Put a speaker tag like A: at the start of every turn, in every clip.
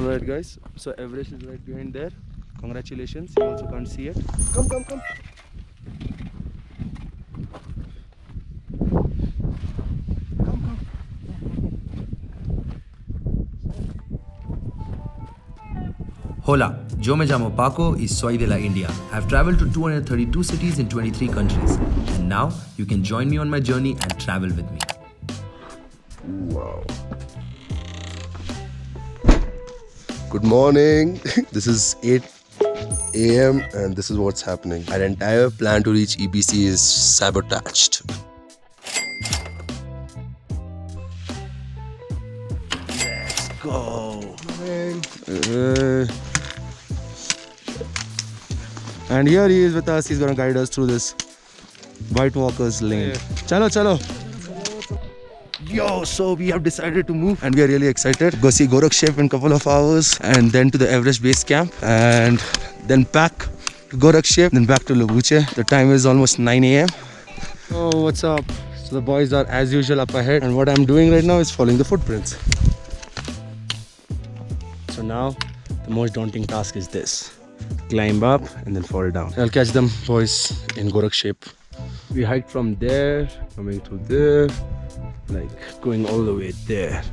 A: Alright guys, so Everest is right behind there. Congratulations, you also can't see it. Come, come, come.
B: Hola, yo me llamo Paco y soy de la India. I've traveled to 232 cities in 23 countries. And now you can join me on my journey and travel with me.
A: Wow. Good morning. This is 8 a.m. and this is what's happening. Our entire plan to reach EBC is sabotaged. Let's go. And here he is with us. He's gonna guide us through this White Walker's lane. Chalo, chalo. Yo, so we have decided to move and we are really excited. Go see Gorakshep in a couple of hours and then to the Everest base camp and then back to Gorakshep, then back to Lobuche. The time is almost 9 a.m. Oh, what's up? So the boys are as usual up ahead and what I'm doing right now is following the footprints. So now the most daunting task is this. Climb up and then fall down. I'll catch them boys in Gorakshep. We hiked from there, coming to there, like going all the way there.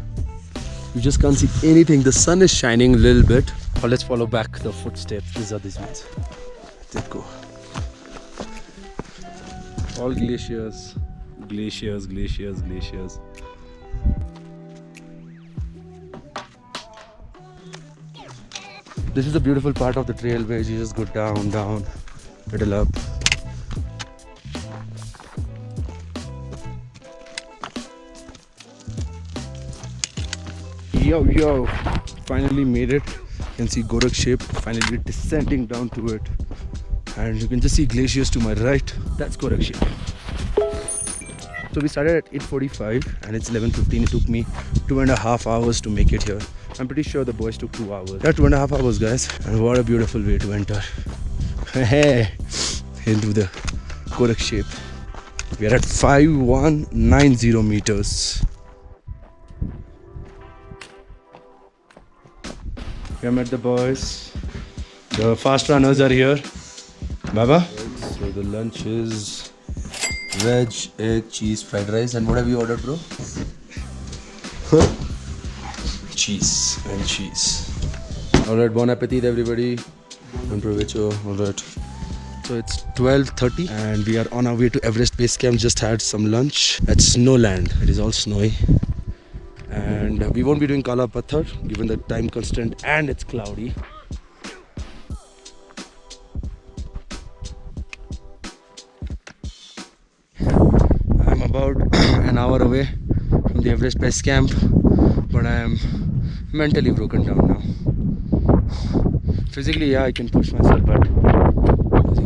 A: You just can't see anything. The sun is shining a little bit. But let's follow back the footsteps. These are these ones. Let's go. All glaciers, glaciers, glaciers, glaciers. This is the beautiful part of the trail where you just go down, down, pedal up. Yo, yo, finally made it. You can see Gorakshep finally descending down to it. And you can just see glaciers to my right. That's Gorakshep. So we started at 8:45 and it's 11:15. It took me 2.5 hours to make it here. I'm pretty sure the boys took 2 hours. Yeah, 2.5 hours, guys. And what a beautiful way to enter. Hey, into the Gorakshep. We are at 5190 meters. We have met the boys. The fast runners are here. Baba? So the lunch is veg, egg, cheese, fried rice. And what have you ordered, bro? Cheese and cheese. Alright, bon appetit everybody. Bon provecho. Alright. So it's 12:30 and we are on our way to Everest Base Camp. Just had some lunch at Snowland. It is all snowy. And we won't be doing Kala Pathar given the time constraint and it's cloudy. I'm about an hour away from the Everest Base Camp, but I am mentally broken down now. Physically, yeah, I can push myself, but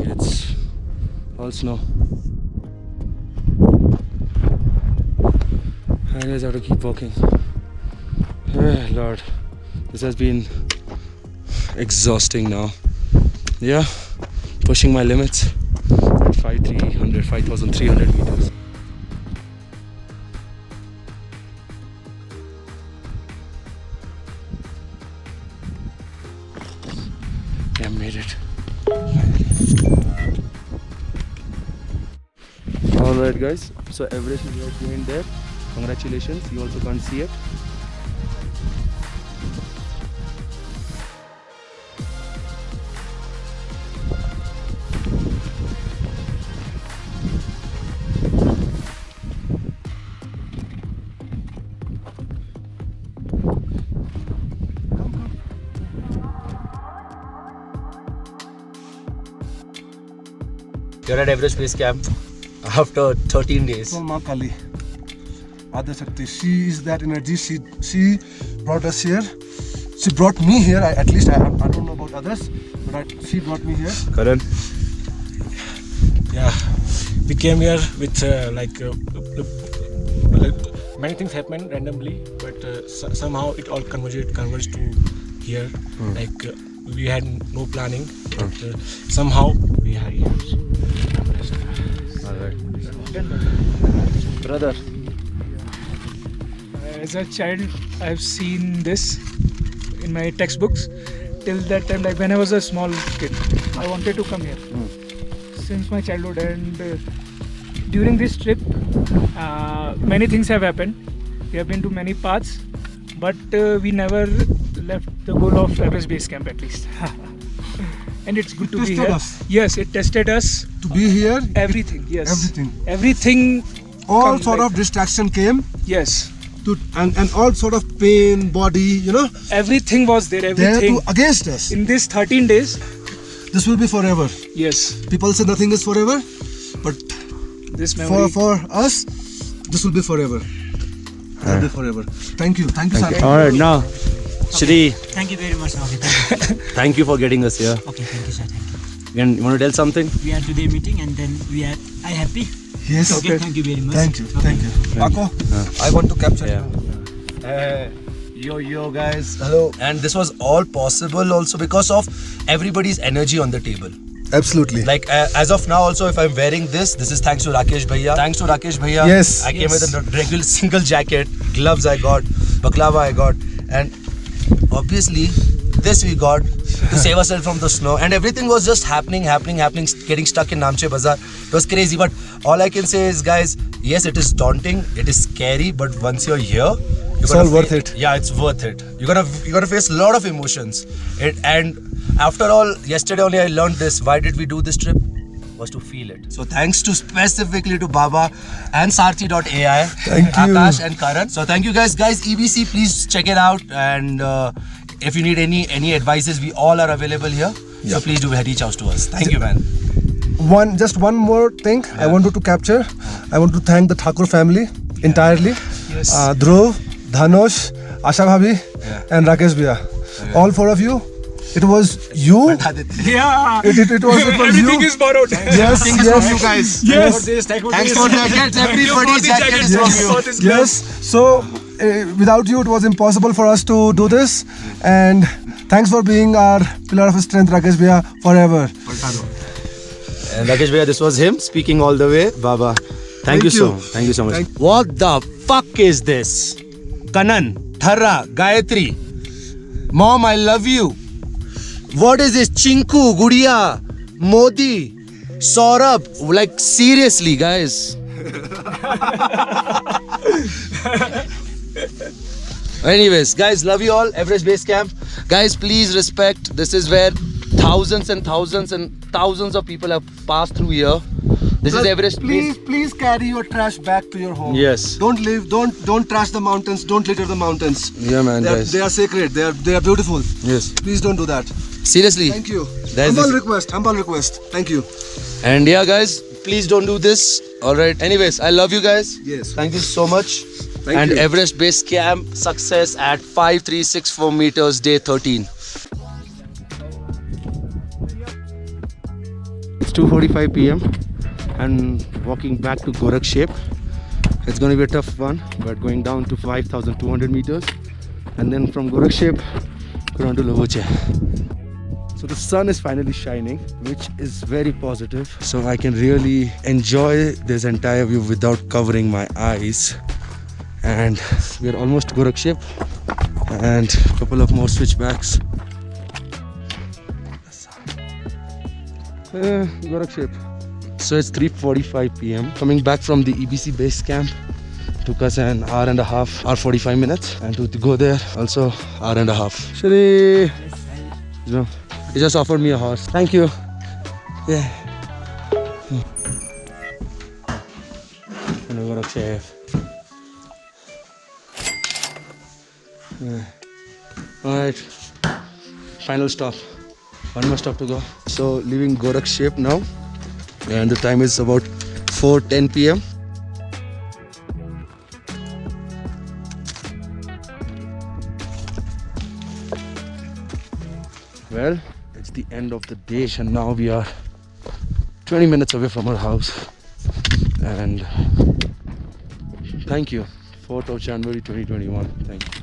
A: it's all snow. I just have to keep walking. Oh, Lord, this has been exhausting now. Yeah, pushing my limits at 5,300 meters. I made it. Alright guys, so Everest is right behind there. Congratulations, you also can't see it.
B: You're at Everest Base Camp after 13 days.
C: Ma Kali, Adya Shakti, she is that energy. She brought us here. She brought me here. I don't know about others, but she brought me here.
B: Karan?
D: Yeah, we came here with many things happened randomly, but somehow it all converged to here. We had no planning, but somehow we are here.
A: Brother.
E: As a child, I've seen this. in my textbooks. Till that time, like when I was a small kid, I wanted to come here since my childhood. And during this trip, many things have happened. We have been to many paths, but we never left the goal of Everest Base Camp, at least. And it's good to be
C: tested
E: here.
C: us.
E: Yes, it tested us.
C: To be here,
E: Everything. Yes.
C: everything. All
E: come
C: sort
E: like-
C: of distraction came
E: Yes.
C: to, and all sort of pain, body,
E: Everything was there.
C: there
E: Everything.
C: to against us.
E: In this 13 days.
C: This will be forever.
E: Yes.
C: People say nothing is forever, but
E: This memory.
C: for us, this will be forever. Will be forever. Thank you, sir.
A: All right, now, Shri,
F: Thank you very much. Okay, thank you.
A: thank you for getting us here.
F: Okay, thank you, sir. Thank you.
A: And you want to tell something?
F: We are today meeting and then we are. I happy.
C: Yes.
F: Okay, thank you very much.
C: Thank you.
F: Okay.
C: Thank you. Paco, I want to capture
A: Yeah.
C: you. Yo guys.
B: Hello. And this was all possible also because of everybody's energy on the table.
C: Absolutely.
B: Like as of now also, if I'm wearing this is thanks to Rakesh Bhaiya. Thanks to Rakesh Bhaiya.
C: Yes.
B: I came with a regular single jacket, gloves I got, baklava I got, and obviously this we got to save ourselves from the snow. And everything was just happening, getting stuck in Namche Bazaar. It was crazy, but all I can say is, guys, yes, it is daunting, it is scary, but once you're here,
C: It's all worth it.
B: Yeah, it's worth it. You're gonna face a lot of emotions. And after all, yesterday only I learned this. Why did we do this trip? Was to feel it. So thanks to specifically to Baba and Sarthi.ai,
C: Thank you.
B: Akash and Karan. So thank you guys. EBC, please check it out. And if you need any advices, we all are available here. So please do reach out to us. Thank you, man.
C: Just one more thing I wanted to capture. I want to thank the Thakur family entirely.
E: Yes.
C: Dhruv, Dhanush, Asha Bhabi, and Rakesh Bhaiya. All four of you. It was you.
E: Yeah.
C: It was
E: Everything
C: you.
E: is borrowed.
C: Yes, yes.
B: guys.
E: Yes.
B: Thanks for jackets. Everybody's jacket is from you.
C: Yes. So without you, it was impossible for us to do this. And thanks for being our pillar of strength, Rakesh Bhaiya, forever.
A: And Rakesh Bhaiya, this was him speaking all the way. Baba, thank you so much. What the fuck is this?
B: Kanan, Thara, Gayatri. Mom, I love you. What is this? Chinku, Gudiya, Modi, Saurabh. Like, seriously, guys. Anyways, guys, love you all. Everest Base Camp. Guys, please respect. This is where thousands and thousands and thousands of people have passed through here. This is Everest Base.
C: Please carry your trash back to your home.
A: Yes.
C: Don't trash the mountains. Don't litter the mountains.
A: Yeah, man, guys.
C: They are sacred. They are beautiful.
A: Yes.
C: Please don't do that.
B: Seriously.
C: Thank you.
B: There's
C: Humble request. Thank you.
B: And yeah, guys, please don't do this. All right. Anyways, I love you guys.
C: Yes.
B: Thank you so much.
C: Thank
B: and
C: you.
B: Everest Base Camp success at 5364 meters, day 13.
A: It's 2:45 p.m. and walking back to Gorakshep. It's going to be a tough one, but going down to 5,200 meters, and then from Gorakshep, go down to Lovoche. So the sun is finally shining, which is very positive. So I can really enjoy this entire view without covering my eyes. And we are almost to Gorakshep, and a couple of more switchbacks. Gorakshep. So it's 3:45 p.m. Coming back from the EBC base camp. Took us an hour and a half, hour 45 minutes. And to go there, also hour and a half. Shri! So, he just offered me a horse. Thank you. Yeah. And Gorakshep. Yeah. Alright. Final stop. One more stop to go. So leaving Gorakshep now. And the time is about 4:10 p.m. Well, it's the end of the day and now we are 20 minutes away from our house. And thank you. 4th of January 2021. Thank you.